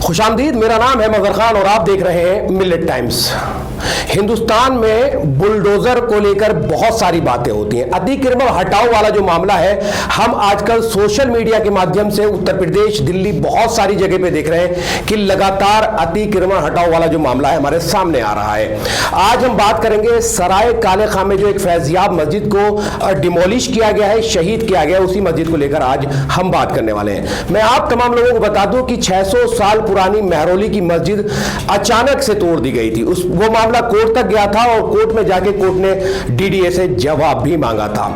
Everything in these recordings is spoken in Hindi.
खुशामदीद, मेरा नाम है मजहर खान और आप देख रहे हैं मिलेट टाइम्स। हिंदुस्तान में बुलडोजर को लेकर बहुत सारी बातें होती हैं। अतिक्रमण हटाओ वाला जो मामला है, हम आजकल सोशल मीडिया के माध्यम से उत्तर प्रदेश, दिल्ली, बहुत सारी जगह पे देख रहे हैं कि लगातार अतिक्रमण हटाओ वाला जो मामला है हमारे सामने आ रहा है। आज हम बात करेंगे सराय काले खां में जो एक फैजियाब मस्जिद को डिमोलिश किया गया है, शहीद किया गया है, उसी मस्जिद को लेकर आज हम बात करने वाले हैं। मैं आप तमाम लोगों को बता दूं कि 600 साल पुरानी महरौली की मस्जिद अचानक से तोड़ दी गई थी। वो मामला कोर्ट तक गया था और कोर्ट में जाके कोर्ट ने डीडीए से जवाब भी मांगा था।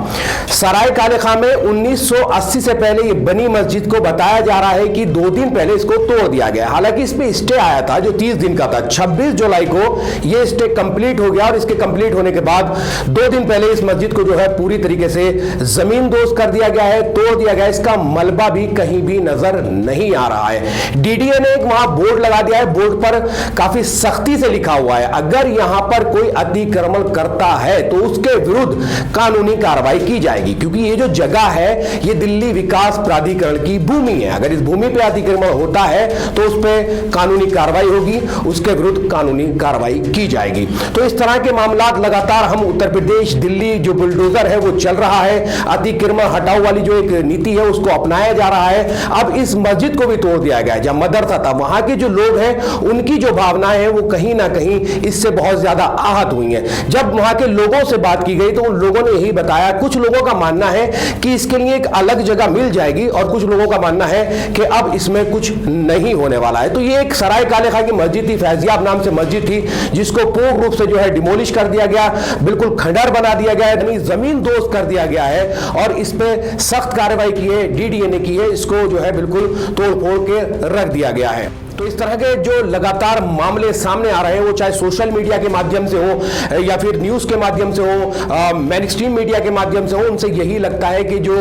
सराय काले खां में 1980 से पहले ये बनी मस्जिद को बताया जा रहा है कि 2 दिन पहले इसको तोड़ दिया गया। हालांकि इस पे स्टे आया था जो 30 दिन का था। 26 जुलाई को ये स्टे कंप्लीट हो गया और इसके कंप्लीट होने के बाद 2 दिन पहले इस मस्जिद को जो है पूरी तरीके से जमींदोज कर दिया गया है, तोड़ दिया गया है। इसका मलबा भी कहीं भी नजर नहीं आ रहा है। डीडीए ने एक वहां बोर्ड लगा दिया है, बोर्ड पर काफी सख्ती से लिखा हुआ है अगर यहां पर कोई अतिक्रमण करता है तो उसके विरुद्ध कानूनी कार्रवाई की जाएगी, क्योंकि ये जो जगह है ये दिल्ली विकास प्राधिकरण की भूमि है। अगर इस भूमि पर अतिक्रमण होता है तो उस पर कानूनी कार्रवाई होगी, उसके विरुद्ध कानूनी कार्रवाई की जाएगी। तो इस तरह के मामला लगातार हम उत्तर प्रदेश, दिल्ली जो बुलडोजर है वो चल रहा है, अतिक्रमण हटाओ वाली जो एक नीति है उसको अपनाया जा रहा है। अब इस मस्जिद को भी तोड़ दिया गया है। जहां मदरसा था वहां के जो लोग हैं उनकी जो भावनाएं हैं वो कहीं ना कहीं इससे बहुत ज्यादा आहत हुई हैं। जब वहां के लोगों से बात की गई तो उन लोगों ने यही बताया, कुछ लोगों का मानना है कि इसके लिए एक अलग जगह मिल जाएगी और कुछ लोगों का मानना है कि अब इसमें कुछ नहीं होने वाला है। तो ये एक सराय काले खां की मस्जिद थी, फैजियाब नाम से मस्जिद थी, जिसको पूर्ण रूप से जो है डिमोलिश कर दिया गया, बिल्कुल खंडर बना दिया गया है, जमीन दोस्त कर दिया गया है और इस पे सख्त कार्रवाई की है, डीडीए ने की है। इसको जो है बिल्कुल तोड़ फोड़ के रख दिया गया है। तो इस तरह के जो लगातार मामले सामने आ रहे हैं, वो चाहे सोशल मीडिया के माध्यम से हो या फिर न्यूज के माध्यम से हो, मेन स्ट्रीम मीडिया के माध्यम से हो, उनसे यही लगता है कि जो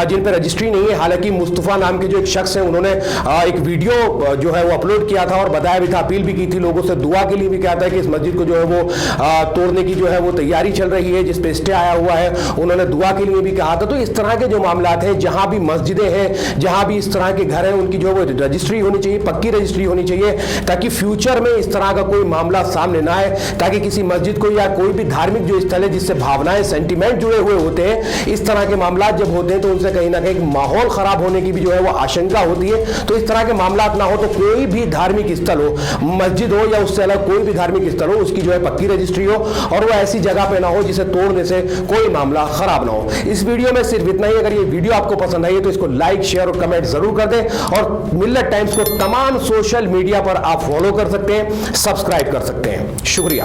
जिन पर रजिस्ट्री नहीं है, हालांकि मुस्तफा नाम के जो एक शख्स है उन्होंने एक वीडियो जो है वो अपलोड किया था और बताया भी था, अपील भी की थी, लोगों से दुआ के लिए भी कहा था कि इस मस्जिद को जो है वो तोड़ने की जो है वो तैयारी चल रही है, जिसपे स्टे आया हुआ है, उन्होंने दुआ के लिए भी कहा था। तो इस तरह के जो मामला हैं, जहां भी मस्जिदें हैं, जहां भी इस तरह के घर हैं, उनकी जो है रजिस्ट्री होनी चाहिए, पक्की रजिस्ट्री होनी चाहिए, ताकि फ्यूचर में इस तरह का कोई मामला सामने ना आए, ताकि किसी मस्जिद को या कोई भी धार्मिक जो स्थल है जिससे भावनाएं, सेंटीमेंट जुड़े हुए होते हैं, इस तरह के मामला जब होते हैं तो उनसे कहीं ना कहीं माहौल खराब होने की भी जो है वो आशंका होती है। तो इस तरह के मामला ना हो तो कोई भी धार्मिक स्थल हो, मस्जिद हो या उससे अलग कोई भी धार्मिक स्थल हो, उसकी जो है पक्की रजिस्ट्री हो और वो ऐसी जगह पे ना हो जिसे तोड़ने से कोई मामला खराब ना हो। इस वीडियो में सिर्फ इतना ही। अगर ये वीडियो आपको पसंद आई है तो इसको लाइक, शेयर और कमेंट जरूर कर दें और मिलेट टाइम्स को तमाम सोशल मीडिया पर आप फॉलो कर सकते हैं, सब्सक्राइब कर सकते हैं। शुक्रिया।